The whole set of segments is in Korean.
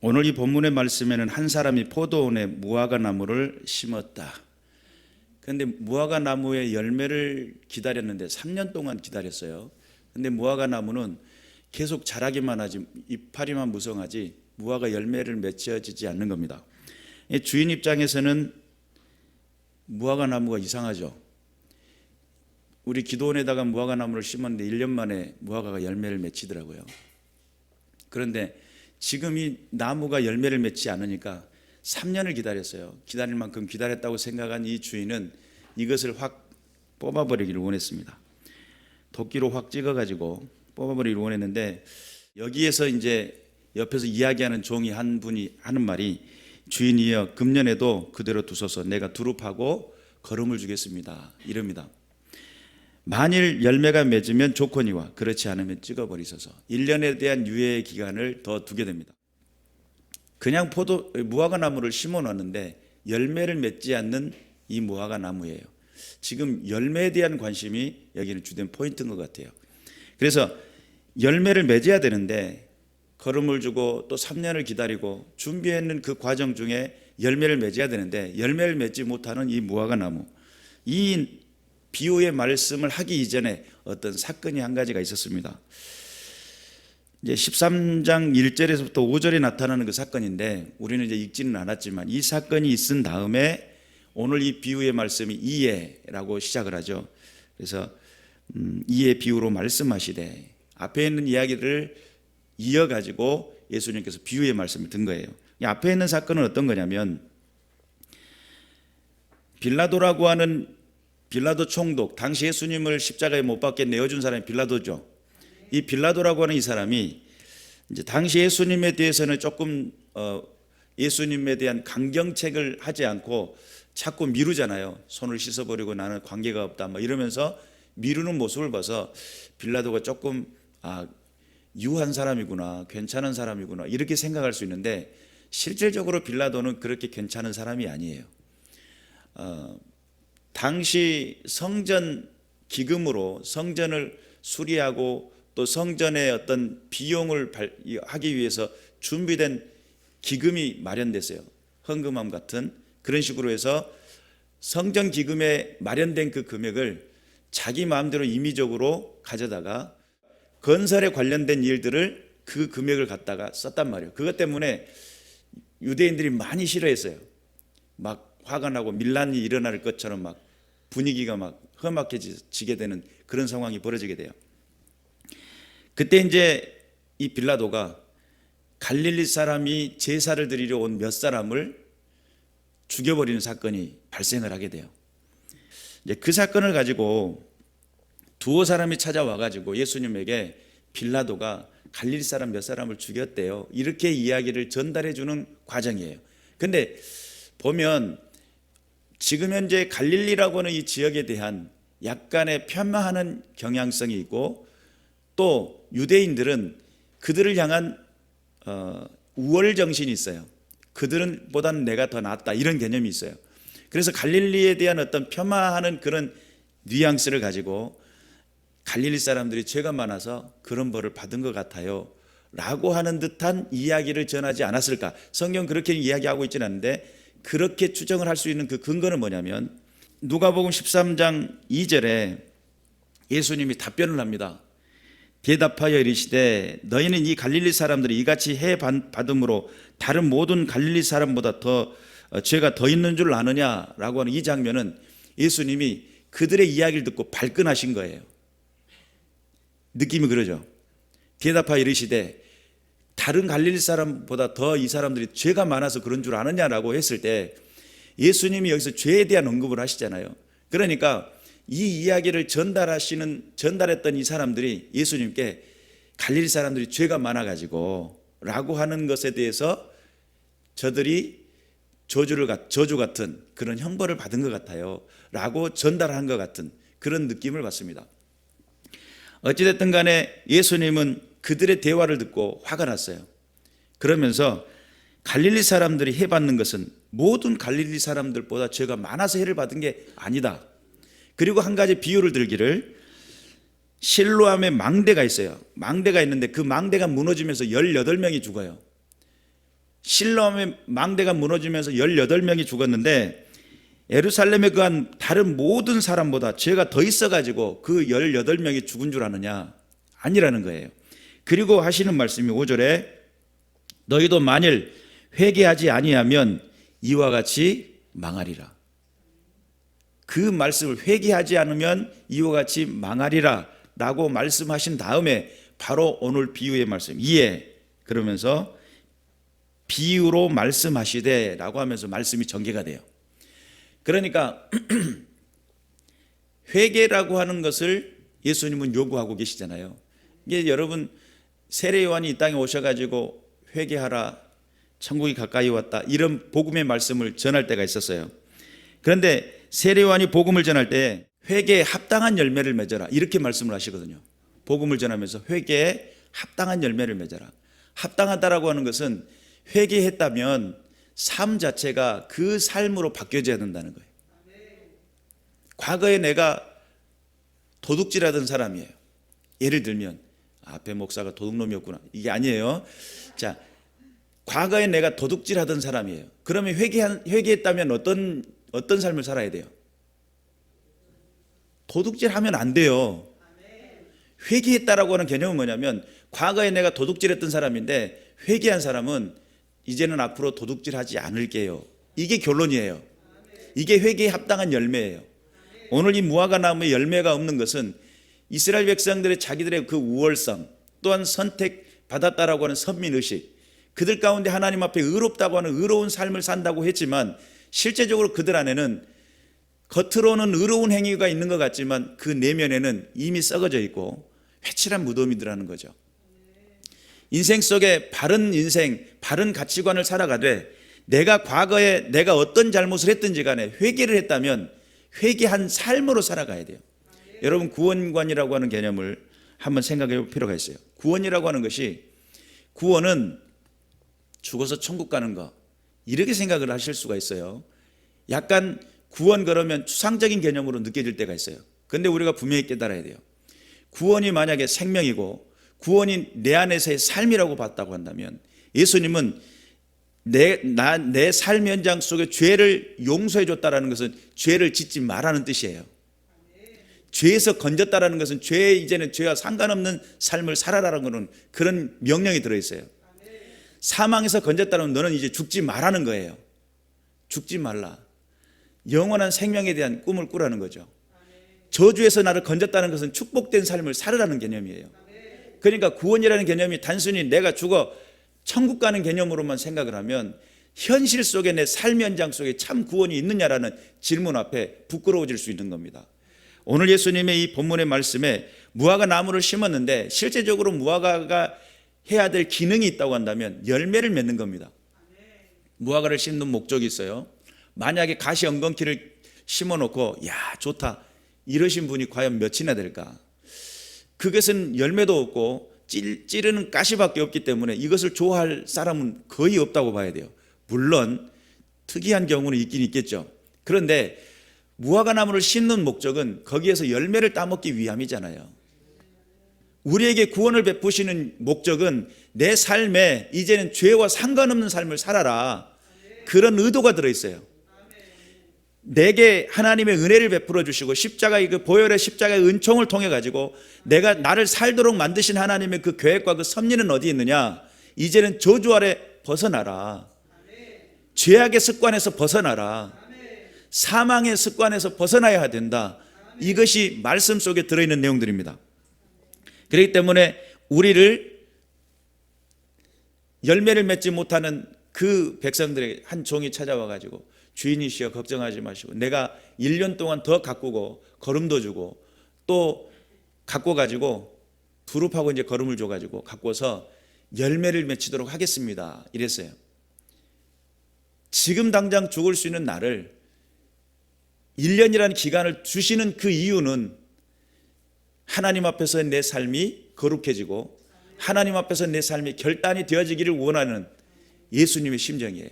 오늘 이 본문의 말씀에는 한 사람이 포도원에 무화과 나무를 심었다. 그런데 무화과 나무의 열매를 기다렸는데 3년 동안 기다렸어요. 근데 무화과 나무는 계속 자라기만 하지 이파리만 무성하지 무화과 열매를 맺혀지지 않는 겁니다. 주인 입장에서는 무화과 나무가 이상하죠. 우리 기도원에다가 무화과 나무를 심었는데 1년 만에 무화과가 열매를 맺히더라고요. 그런데 지금 이 나무가 열매를 맺지 않으니까 3년을 기다렸어요. 기다릴 만큼 기다렸다고 생각한 이 주인은 이것을 확 뽑아버리기를 원했습니다. 도끼로 확 찍어가지고 뽑아버리기를 원했는데, 여기에서 이제 옆에서 이야기하는 종이 한 분이 하는 말이, 주인이여 금년에도 그대로 두소서, 내가 두릅하고 거름을 주겠습니다, 이럽니다. 만일 열매가 맺으면 좋거니와 그렇지 않으면 찍어버리소서. 1년에 대한 유예 기간을 더 두게 됩니다. 그냥 무화과 나무를 심어 놨는데 열매를 맺지 않는 이 무화과 나무예요. 지금 열매에 대한 관심이 여기는 주된 포인트인 것 같아요. 그래서 열매를 맺어야 되는데 거름을 주고 또 3년을 기다리고 준비했는 그 과정 중에 열매를 맺어야 되는데 열매를 맺지 못하는 이 무화과 나무, 이 비유의 말씀을 하기 이전에 어떤 사건이 한 가지가 있었습니다. 이제 13장 1절에서부터 5절에 나타나는 그 사건인데 우리는 이제 읽지는 않았지만 이 사건이 있은 다음에 오늘 이 비유의 말씀이 이해라고 시작을 하죠. 그래서 이해 비유로 말씀하시되, 앞에 있는 이야기를 이어가지고 예수님께서 비유의 말씀을 든 거예요. 이 앞에 있는 사건은 어떤 거냐면, 빌라도라고 하는 빌라도 총독, 당시 예수님을 십자가에 못 박게 내어준 사람이 빌라도죠. 이 빌라도라고 하는 이 사람이 이제 당시 예수님에 대해서는 조금 예수님에 대한 강경책을 하지 않고 자꾸 미루잖아요. 손을 씻어버리고 나는 관계가 없다 뭐 이러면서 미루는 모습을 봐서 빌라도가 조금 유한 사람이구나, 괜찮은 사람이구나 이렇게 생각할 수 있는데, 실질적으로 빌라도는 그렇게 괜찮은 사람이 아니에요. 당시 성전 기금으로 성전을 수리하고 또 성전의 어떤 비용을 하기 위해서 준비된 기금이 마련됐어요. 헌금함 같은 그런 식으로 해서 성전 기금에 마련된 그 금액을 자기 마음대로 임의적으로 가져다가 건설에 관련된 일들을 그 금액을 갖다가 썼단 말이에요. 그것 때문에 유대인들이 많이 싫어했어요. 막 화가 나고 밀란이 일어날 것처럼 막 분위기가 막 험악해지게 되는 그런 상황이 벌어지게 돼요. 그때 이제 이 빌라도가 갈릴리 사람이 제사를 드리러 온 몇 사람을 죽여버리는 사건이 발생을 하게 돼요. 이제 그 사건을 가지고 두어 사람이 찾아와 가지고 예수님에게 빌라도가 갈릴리 사람 몇 사람을 죽였대요, 이렇게 이야기를 전달해 주는 과정이에요. 근데 보면 지금 현재 갈릴리라고 하는 이 지역에 대한 약간의 폄하하는 경향성이 있고, 또 유대인들은 그들을 향한 우월 정신이 있어요. 그들은 보다는 내가 더 낫다 이런 개념이 있어요. 그래서 갈릴리에 대한 어떤 폄하하는 그런 뉘앙스를 가지고 갈릴리 사람들이 죄가 많아서 그런 벌을 받은 것 같아요 라고 하는 듯한 이야기를 전하지 않았을까. 성경 그렇게 이야기하고 있지는 않은데 그렇게 추정을 할 수 있는 그 근거는 뭐냐면, 누가복음 13장 2절에 예수님이 답변을 합니다. 대답하여 이르시되 너희는 이 갈릴리 사람들이 이같이 해 받음으로 다른 모든 갈릴리 사람보다 더 죄가 더 있는 줄 아느냐라고 하는 이 장면은 예수님이 그들의 이야기를 듣고 발끈하신 거예요. 느낌이 그러죠. 대답하여 이르시되 다른 갈릴리 사람보다 더 이 사람들이 죄가 많아서 그런 줄 아느냐라고 했을 때 예수님이 여기서 죄에 대한 언급을 하시잖아요. 그러니까 이 이야기를 전달했던 이 사람들이 예수님께 갈릴리 사람들이 죄가 많아가지고 라고 하는 것에 대해서 저들이 저주 같은 그런 형벌을 받은 것 같아요 라고 전달한 것 같은 그런 느낌을 받습니다. 어찌됐든 간에 예수님은 그들의 대화를 듣고 화가 났어요. 그러면서 갈릴리 사람들이 해받는 것은 모든 갈릴리 사람들보다 죄가 많아서 해를 받은 게 아니다. 그리고 한 가지 비유를 들기를, 실로암에 망대가 있어요. 망대가 있는데 그 망대가 무너지면서 18명이 죽어요. 실로암의 망대가 무너지면서 18명이 죽었는데 예루살렘에 그한 다른 모든 사람보다 죄가 더 있어가지고 그 18명이 죽은 줄 아느냐? 아니라는 거예요. 그리고 하시는 말씀이 5절에 너희도 만일 회개하지 아니하면 이와 같이 망하리라. 그 말씀을 회개하지 않으면 이와 같이 망하리라 라고 말씀하신 다음에 바로 오늘 비유의 말씀 이에 그러면서 비유로 말씀하시되 라고 하면서 말씀이 전개가 돼요. 그러니까 회개라고 하는 것을 예수님은 요구하고 계시잖아요. 이게 여러분 세례 요한이 이 땅에 오셔가지고 회개하라 천국이 가까이 왔다 이런 복음의 말씀을 전할 때가 있었어요. 그런데 세례 요한이 복음을 전할 때 회개에 합당한 열매를 맺어라 이렇게 말씀을 하시거든요. 복음을 전하면서 회개에 합당한 열매를 맺어라. 합당하다라고 하는 것은 회개했다면 삶 자체가 그 삶으로 바뀌어져야 된다는 거예요. 과거에 내가 도둑질하던 사람이에요. 예를 들면 앞에 목사가 도둑놈이었구나 이게 아니에요. 자, 과거에 내가 도둑질하던 사람이에요. 그러면 회개했다면 어떤 삶을 살아야 돼요? 도둑질하면 안 돼요. 회개했다라고 하는 개념은 뭐냐면 과거에 내가 도둑질했던 사람인데 회개한 사람은 이제는 앞으로 도둑질하지 않을게요. 이게 결론이에요. 이게 회개에 합당한 열매예요. 오늘 이 무화과 나무에 열매가 없는 것은 이스라엘 백성들의 자기들의 그 우월성 또한 선택받았다라고 하는 선민의식 그들 가운데 하나님 앞에 의롭다고 하는 의로운 삶을 산다고 했지만 실제적으로 그들 안에는 겉으로는 의로운 행위가 있는 것 같지만 그 내면에는 이미 썩어져 있고 회칠한 무덤이더라는 거죠. 인생 속에 바른 인생, 바른 가치관을 살아가되 내가 과거에 내가 어떤 잘못을 했든지 간에 회개를 했다면 회개한 삶으로 살아가야 돼요. 여러분 구원관이라고 하는 개념을 한번 생각해 볼 필요가 있어요. 구원이라고 하는 것이 구원은 죽어서 천국 가는 거 이렇게 생각을 하실 수가 있어요. 약간 구원 그러면 추상적인 개념으로 느껴질 때가 있어요. 그런데 우리가 분명히 깨달아야 돼요. 구원이 만약에 생명이고 구원이 내 안에서의 삶이라고 봤다고 한다면 예수님은 내 삶 현장 속에 죄를 용서해 줬다라는 것은 죄를 짓지 말라는 뜻이에요. 죄에서 건졌다라는 것은 이제는 죄와 상관없는 삶을 살아라는 것은 그런 명령이 들어있어요. 사망에서 건졌다는 너는 이제 죽지 말라는 거예요. 죽지 말라. 영원한 생명에 대한 꿈을 꾸라는 거죠. 저주에서 나를 건졌다는 것은 축복된 삶을 살으라는 개념이에요. 그러니까 구원이라는 개념이 단순히 내가 죽어 천국 가는 개념으로만 생각을 하면 현실 속에 내 삶 현장 속에 참 구원이 있느냐라는 질문 앞에 부끄러워질 수 있는 겁니다. 오늘 예수님의 이 본문의 말씀에 무화과 나무를 심었는데 실제적으로 무화과가 해야 될 기능이 있다고 한다면 열매를 맺는 겁니다. 무화과를 심는 목적이 있어요. 만약에 가시 엉겅퀴를 심어놓고 야 좋다 이러신 분이 과연 몇이나 될까? 그것은 열매도 없고 찌르는 가시밖에 없기 때문에 이것을 좋아할 사람은 거의 없다고 봐야 돼요. 물론 특이한 경우는 있긴 있겠죠. 그런데 무화과 나무를 심는 목적은 거기에서 열매를 따먹기 위함이잖아요. 우리에게 구원을 베푸시는 목적은 내 삶에 이제는 죄와 상관없는 삶을 살아라 그런 의도가 들어있어요. 내게 하나님의 은혜를 베풀어 주시고 십자가의 그 보혈의 십자가의 은총을 통해 가지고 내가 나를 살도록 만드신 하나님의 그 계획과 그 섭리는 어디 있느냐? 이제는 저주 아래 벗어나라. 죄악의 습관에서 벗어나라. 사망의 습관에서 벗어나야 된다. 이것이 말씀 속에 들어있는 내용들입니다. 그렇기 때문에 우리를 열매를 맺지 못하는 그 백성들에게 한 종이 찾아와 가지고 주인이시여 걱정하지 마시고 내가 1년 동안 더 가꾸고 거름도 주고 또 갖고 가지고 두릅하고 이제 거름을 줘 가지고 갖고서 열매를 맺히도록 하겠습니다. 이랬어요. 지금 당장 죽을 수 있는 나를 1년이라는 기간을 주시는 그 이유는 하나님 앞에서 내 삶이 거룩해지고 하나님 앞에서 내 삶이 결단이 되어지기를 원하는 예수님의 심정이에요.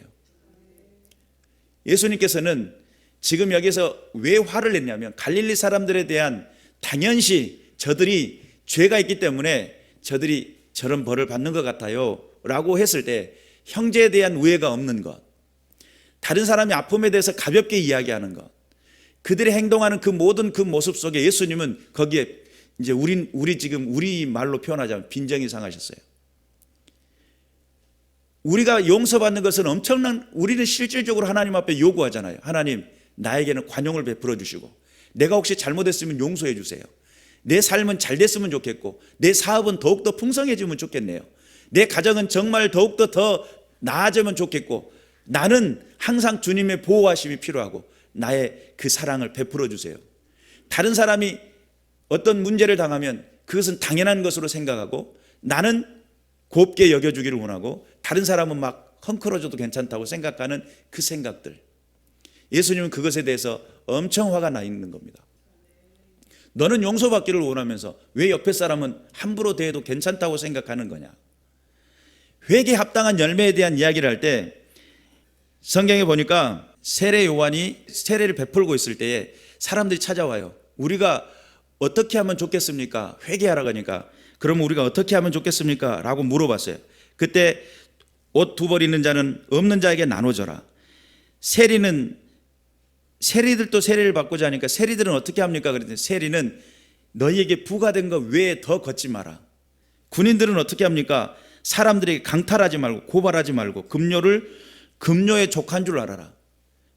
예수님께서는 지금 여기서 왜 화를 냈냐면 갈릴리 사람들에 대한 당연시 저들이 죄가 있기 때문에 저들이 저런 벌을 받는 것 같아요 라고 했을 때 형제에 대한 우애가 없는 것, 다른 사람의 아픔에 대해서 가볍게 이야기하는 것, 그들이 행동하는 그 모든 그 모습 속에 예수님은 거기에 이제 우리 말로 표현하자면 빈정이 상하셨어요. 우리가 용서받는 것은 우리는 실질적으로 하나님 앞에 요구하잖아요. 하나님, 나에게는 관용을 베풀어 주시고, 내가 혹시 잘못했으면 용서해 주세요. 내 삶은 잘 됐으면 좋겠고, 내 사업은 더욱더 풍성해지면 좋겠네요. 내 가정은 정말 더욱더 더 나아지면 좋겠고, 나는 항상 주님의 보호하심이 필요하고, 나의 그 사랑을 베풀어 주세요. 다른 사람이 어떤 문제를 당하면 그것은 당연한 것으로 생각하고, 나는 곱게 여겨주기를 원하고, 다른 사람은 막 헝클어져도 괜찮다고 생각하는 그 생각들, 예수님은 그것에 대해서 엄청 화가 나 있는 겁니다. 너는 용서받기를 원하면서 왜 옆에 사람은 함부로 대해도 괜찮다고 생각하는 거냐. 회개에 합당한 열매에 대한 이야기를 할 때 성경에 보니까 세례 요한이 세례를 베풀고 있을 때에 사람들이 찾아와요. 우리가 어떻게 하면 좋겠습니까? 회개하라고 하니까, 그럼 우리가 어떻게 하면 좋겠습니까? 라고 물어봤어요. 그때 옷 두 벌 있는 자는 없는 자에게 나눠줘라. 세리들도 세리를 받고자 하니까 세리들은 어떻게 합니까? 그랬더니 세리는 너희에게 부과된 것 외에 더 걷지 마라. 군인들은 어떻게 합니까? 사람들에게 강탈하지 말고 고발하지 말고 금료에 족한 줄 알아라.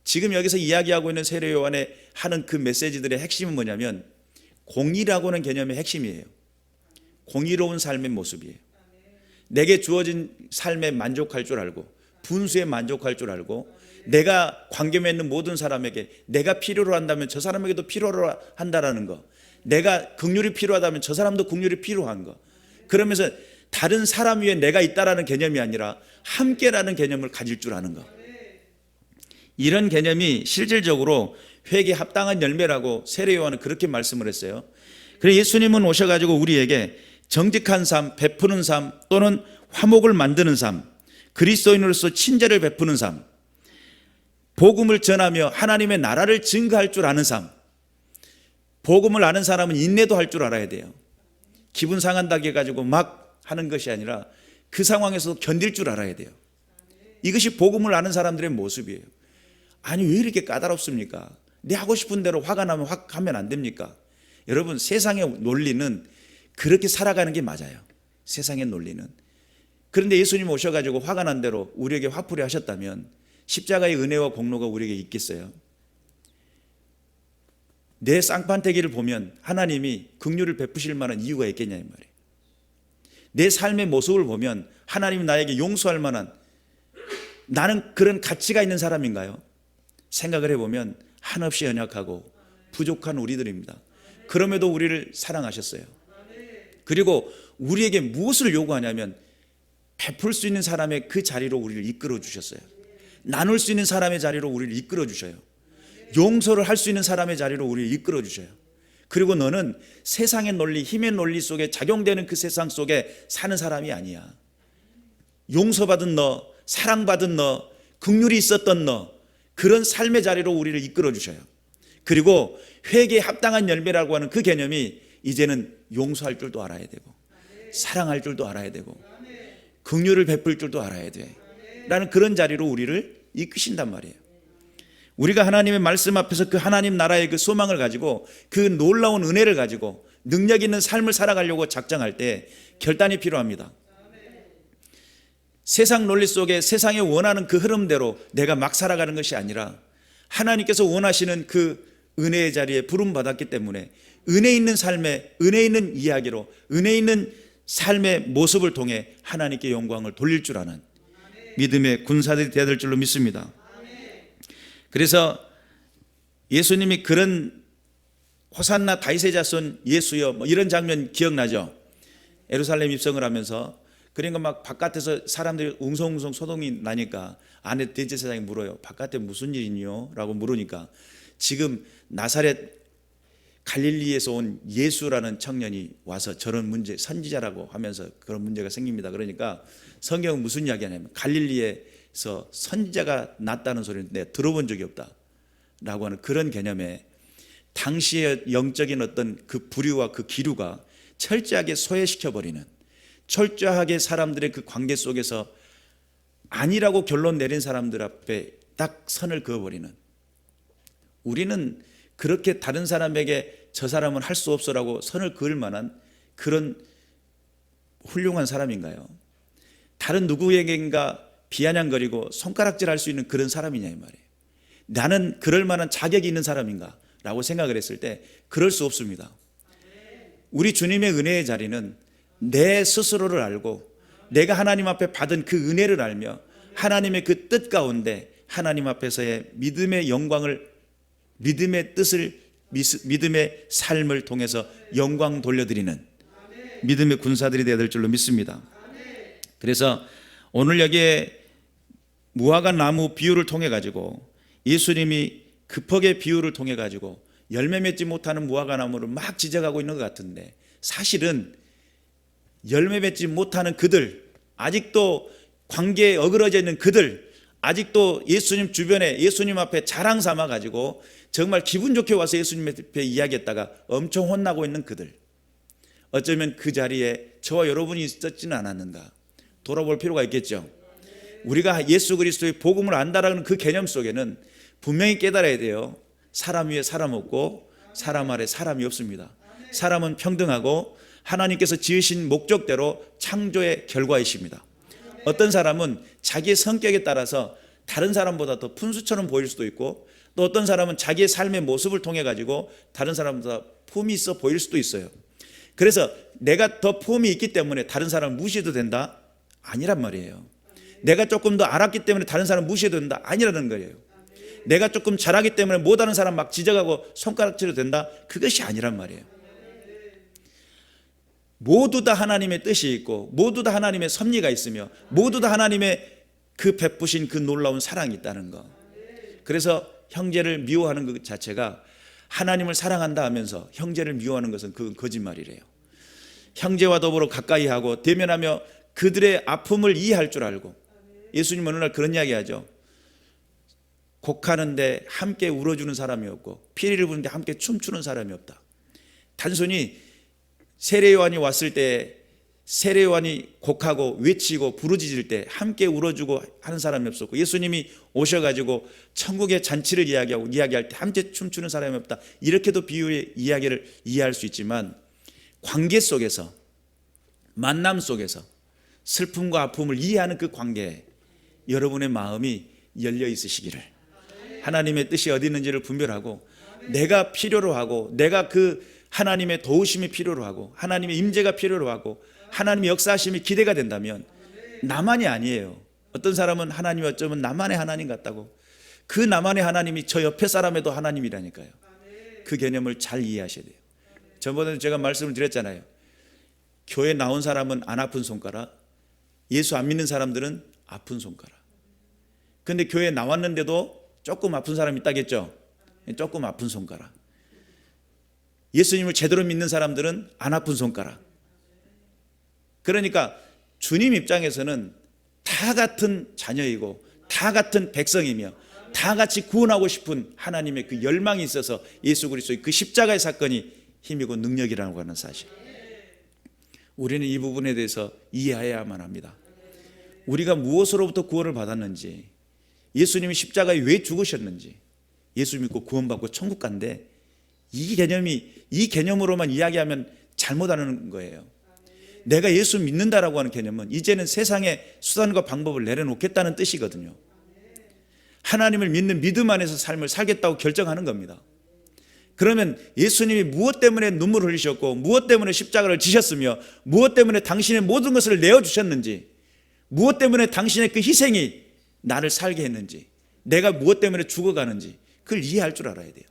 지금 여기서 이야기하고 있는 세례 요한의 하는 그 메시지들의 핵심은 뭐냐면 공의라고는 개념의 핵심이에요. 공의로운 삶의 모습이에요. 내게 주어진 삶에 만족할 줄 알고, 분수에 만족할 줄 알고, 내가 관계 맺는 모든 사람에게 내가 필요로 한다면 저 사람에게도 필요로 한다라는 거, 내가 긍휼이 필요하다면 저 사람도 긍휼이 필요한 거, 그러면서 다른 사람 위에 내가 있다라는 개념이 아니라 함께라는 개념을 가질 줄 아는 거, 이런 개념이 실질적으로 회개에 합당한 열매라고 세례 요한은 그렇게 말씀을 했어요. 그래서 예수님은 오셔가지고 우리에게 정직한 삶, 베푸는 삶, 또는 화목을 만드는 삶, 그리스도인으로서 친절을 베푸는 삶, 복음을 전하며 하나님의 나라를 증거할 줄 아는 삶. 복음을 아는 사람은 인내도 할 줄 알아야 돼요. 기분 상한다고 해가지고 막 하는 것이 아니라 그 상황에서도 견딜 줄 알아야 돼요. 이것이 복음을 아는 사람들의 모습이에요. 아니, 왜 이렇게 까다롭습니까? 내 하고 싶은 대로 화가 나면 확 하면 안 됩니까? 여러분, 세상의 논리는 그렇게 살아가는 게 맞아요. 세상의 논리는. 그런데 예수님 오셔가지고 화가 난 대로 우리에게 화풀이 하셨다면 십자가의 은혜와 공로가 우리에게 있겠어요? 내 쌍판태기를 보면 하나님이 긍휼을 베푸실 만한 이유가 있겠냐 이 말이에요. 내 삶의 모습을 보면 하나님이 나에게 용서할 만한, 나는 그런 가치가 있는 사람인가요? 생각을 해보면 한없이 연약하고 부족한 우리들입니다. 그럼에도 우리를 사랑하셨어요. 그리고 우리에게 무엇을 요구하냐면 베풀 수 있는 사람의 그 자리로 우리를 이끌어 주셨어요. 나눌 수 있는 사람의 자리로 우리를 이끌어 주셔요. 용서를 할 수 있는 사람의 자리로 우리를 이끌어 주셔요. 그리고 너는 세상의 논리, 힘의 논리 속에 작용되는 그 세상 속에 사는 사람이 아니야. 용서받은 너, 사랑받은 너, 긍휼이 있었던 너, 그런 삶의 자리로 우리를 이끌어 주셔요. 그리고 회개에 합당한 열매라고 하는 그 개념이 이제는 용서할 줄도 알아야 되고, 사랑할 줄도 알아야 되고, 긍휼을 베풀 줄도 알아야 돼 라는 그런 자리로 우리를 이끄신단 말이에요. 우리가 하나님의 말씀 앞에서 그 하나님 나라의 그 소망을 가지고, 그 놀라운 은혜를 가지고 능력 있는 삶을 살아가려고 작정할 때 결단이 필요합니다. 세상 논리 속에 세상이 원하는 그 흐름대로 내가 막 살아가는 것이 아니라 하나님께서 원하시는 그 은혜의 자리에 부름받았기 때문에 은혜 있는 삶에, 은혜 있는 이야기로, 은혜 있는 삶의 모습을 통해 하나님께 영광을 돌릴 줄 아는 믿음의 군사들이 되어야 될 줄로 믿습니다. 그래서 예수님이 그런 호산나 다윗의 자손 예수여 뭐 이런 장면 기억나죠? 예루살렘 입성을 하면서, 그러니까 막 바깥에서 사람들이 웅성웅성 소동이 나니까 안에 대제사장이 물어요. 바깥에 무슨 일이니요? 라고 물으니까 지금 나사렛 갈릴리에서 온 예수라는 청년이 와서 저런 문제, 선지자라고 하면서 그런 문제가 생깁니다. 그러니까 성경은 무슨 이야기 하냐면 갈릴리에서 선지자가 났다는 소리는 내가 들어본 적이 없다 라고 하는 그런 개념에 당시의 영적인 어떤 그 부류와 그 기류가 철저하게 소외시켜버리는, 철저하게 사람들의 그 관계 속에서 아니라고 결론 내린 사람들 앞에 딱 선을 그어버리는, 우리는 그렇게 다른 사람에게 저 사람은 할 수 없어라고 선을 그을 만한 그런 훌륭한 사람인가요? 다른 누구에게인가 비아냥거리고 손가락질할 수 있는 그런 사람이냐 이 말이에요. 나는 그럴 만한 자격이 있는 사람인가 라고 생각을 했을 때 그럴 수 없습니다. 우리 주님의 은혜의 자리는 내 스스로를 알고 내가 하나님 앞에 받은 그 은혜를 알며 하나님의 그 뜻 가운데 하나님 앞에서의 믿음의 영광을, 믿음의 뜻을, 믿음의 삶을 통해서 영광 돌려드리는 믿음의 군사들이 되어야 될 줄로 믿습니다. 그래서 오늘 여기에 무화과 나무 비유를 통해 가지고 예수님이 급하게 비유를 통해 가지고 열매 맺지 못하는 무화과 나무를 막 지적하고 있는 것 같은데, 사실은 열매 맺지 못하는 그들, 아직도 관계에 어그러져 있는 그들, 아직도 예수님 주변에 예수님 앞에 자랑 삼아 가지고 정말 기분 좋게 와서 예수님 앞에 이야기했다가 엄청 혼나고 있는 그들, 어쩌면 그 자리에 저와 여러분이 있었지는 않았는가 돌아볼 필요가 있겠죠. 우리가 예수 그리스도의 복음을 안다라는 그 개념 속에는 분명히 깨달아야 돼요. 사람 위에 사람 없고 사람 아래 사람이 없습니다. 사람은 평등하고 하나님께서 지으신 목적대로 창조의 결과이십니다. 어떤 사람은 자기의 성격에 따라서 다른 사람보다 더 푼수처럼 보일 수도 있고, 또 어떤 사람은 자기의 삶의 모습을 통해 가지고 다른 사람보다 품이 있어 보일 수도 있어요. 그래서 내가 더 품이 있기 때문에 다른 사람을 무시해도 된다? 아니란 말이에요. 내가 조금 더 알았기 때문에 다른 사람 무시해도 된다? 아니라는 거예요. 내가 조금 잘하기 때문에 못하는 사람 막 지적하고 손가락질해도 된다? 그것이 아니란 말이에요. 모두 다 하나님의 뜻이 있고 모두 다 하나님의 섭리가 있으며 모두 다 하나님의 그 베푸신 그 놀라운 사랑이 있다는 거. 그래서 형제를 미워하는 것 자체가 하나님을 사랑한다 하면서 형제를 미워하는 것은 그건 거짓말이래요. 형제와 더불어 가까이 하고 대면하며 그들의 아픔을 이해할 줄 알고, 예수님 어느 날 그런 이야기 하죠. 곡하는데 함께 울어주는 사람이 없고 피리를 부는데 함께 춤추는 사람이 없다. 단순히 세례요한이 왔을 때 세례요한이 곡하고 외치고 부르짖을 때 함께 울어주고 하는 사람이 없었고, 예수님이 오셔가지고 천국의 잔치를 이야기할 때 함께 춤추는 사람이 없다. 이렇게도 비유의 이야기를 이해할 수 있지만, 관계 속에서, 만남 속에서 슬픔과 아픔을 이해하는 그 관계에 여러분의 마음이 열려 있으시기를, 하나님의 뜻이 어디 있는지를 분별하고 내가 필요로 하고 내가 그 하나님의 도우심이 필요로 하고 하나님의 임재가 필요로 하고 하나님의 역사하심이 기대가 된다면 나만이 아니에요. 어떤 사람은 하나님이 어쩌면 나만의 하나님 같다고, 그 나만의 하나님이 저 옆에 사람에도 하나님이라니까요. 그 개념을 잘 이해하셔야 돼요. 전번에도 제가 말씀을 드렸잖아요. 교회 나온 사람은 안 아픈 손가락, 예수 안 믿는 사람들은 아픈 손가락. 근데 교회에 나왔는데도 조금 아픈 사람이 있다겠죠. 조금 아픈 손가락. 예수님을 제대로 믿는 사람들은 안 아픈 손가락. 그러니까 주님 입장에서는 다 같은 자녀이고 다 같은 백성이며 다 같이 구원하고 싶은 하나님의 그 열망이 있어서 예수 그리스도의 그 십자가의 사건이 힘이고 능력이라고 하는 사실, 우리는 이 부분에 대해서 이해해야만 합니다. 우리가 무엇으로부터 구원을 받았는지, 예수님이 십자가에 왜 죽으셨는지, 예수 믿고 구원받고 천국 간대, 이 개념으로만 이야기하면 잘못하는 거예요. 내가 예수 믿는다라고 하는 개념은 이제는 세상의 수단과 방법을 내려놓겠다는 뜻이거든요. 하나님을 믿는 믿음 안에서 삶을 살겠다고 결정하는 겁니다. 그러면 예수님이 무엇 때문에 눈물을 흘리셨고 무엇 때문에 십자가를 지셨으며 무엇 때문에 당신의 모든 것을 내어주셨는지, 무엇 때문에 당신의 그 희생이 나를 살게 했는지, 내가 무엇 때문에 죽어가는지 그걸 이해할 줄 알아야 돼요.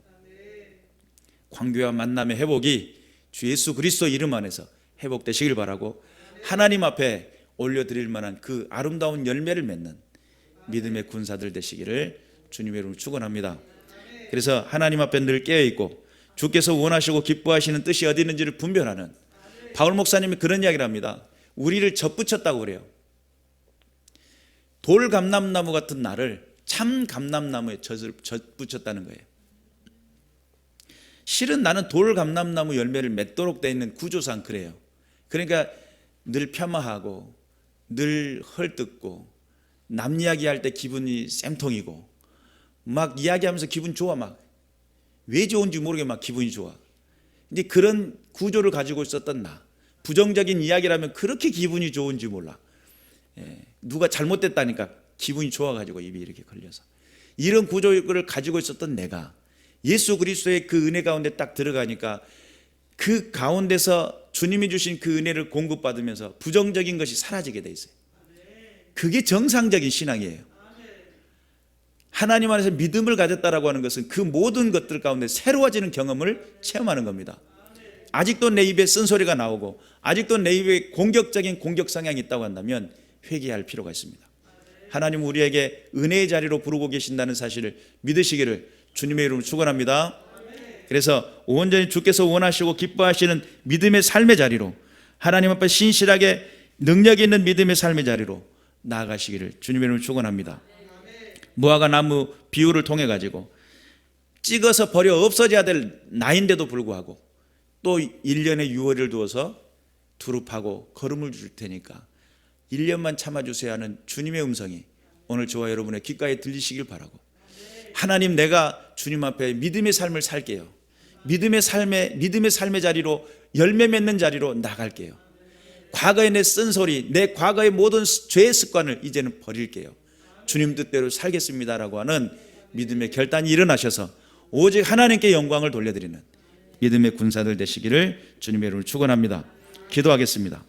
관계와 만남의 회복이 주 예수 그리스도 이름 안에서 회복되시길 바라고, 하나님 앞에 올려드릴 만한 그 아름다운 열매를 맺는 믿음의 군사들 되시기를 주님의 이름으로 축원합니다. 그래서 하나님 앞에 늘 깨어있고 주께서 원하시고 기뻐하시는 뜻이 어디 있는지를 분별하는, 바울 목사님이 그런 이야기를 합니다. 우리를 젖붙였다고 그래요. 돌 감람나무 같은 나를 참 감람나무에 젖붙였다는 거예요. 실은 나는 돌 감람나무 열매를 맺도록 되어 있는 구조상 그래요. 그러니까 늘 폄하하고 늘 헐뜯고 남 이야기할 때 기분이 쌤통이고 막 이야기하면서 기분 좋아. 막 왜 좋은지 모르게 막 기분이 좋아. 이제 그런 구조를 가지고 있었던 나, 부정적인 이야기라면 그렇게 기분이 좋은지 몰라. 누가 잘못됐다니까 기분이 좋아가지고 입이 이렇게 걸려서, 이런 구조를 가지고 있었던 내가 예수 그리스도의 그 은혜 가운데 딱 들어가니까 그 가운데서 주님이 주신 그 은혜를 공급받으면서 부정적인 것이 사라지게 돼 있어요. 그게 정상적인 신앙이에요. 하나님 안에서 믿음을 가졌다라고 하는 것은 그 모든 것들 가운데 새로워지는 경험을 체험하는 겁니다. 아직도 내 입에 쓴소리가 나오고 아직도 내 입에 공격적인 공격 성향이 있다고 한다면 회개할 필요가 있습니다. 하나님 우리에게 은혜의 자리로 부르고 계신다는 사실을 믿으시기를 주님의 이름으로 축원합니다. 그래서 온전히 주께서 원하시고 기뻐하시는 믿음의 삶의 자리로, 하나님 앞에 신실하게 능력 있는 믿음의 삶의 자리로 나아가시기를 주님의 이름으로 축원합니다. 무화과 나무 비유를 통해 가지고 찍어서 버려 없어져야 될 나인데도 불구하고 또 1년의 유월을 두어서 두릅하고 거름을 줄 테니까 1년만 참아주세요 하는 주님의 음성이 오늘 저와 여러분의 귓가에 들리시길 바라고, 하나님 내가 주님 앞에 믿음의 삶을 살게요. 믿음의 삶의 자리로, 열매 맺는 자리로 나갈게요. 과거에 내 쓴소리, 내 과거의 모든 죄의 습관을 이제는 버릴게요. 주님 뜻대로 살겠습니다라고 하는 믿음의 결단이 일어나셔서 오직 하나님께 영광을 돌려드리는 믿음의 군사들 되시기를 주님의 이름으로 축원합니다. 기도하겠습니다.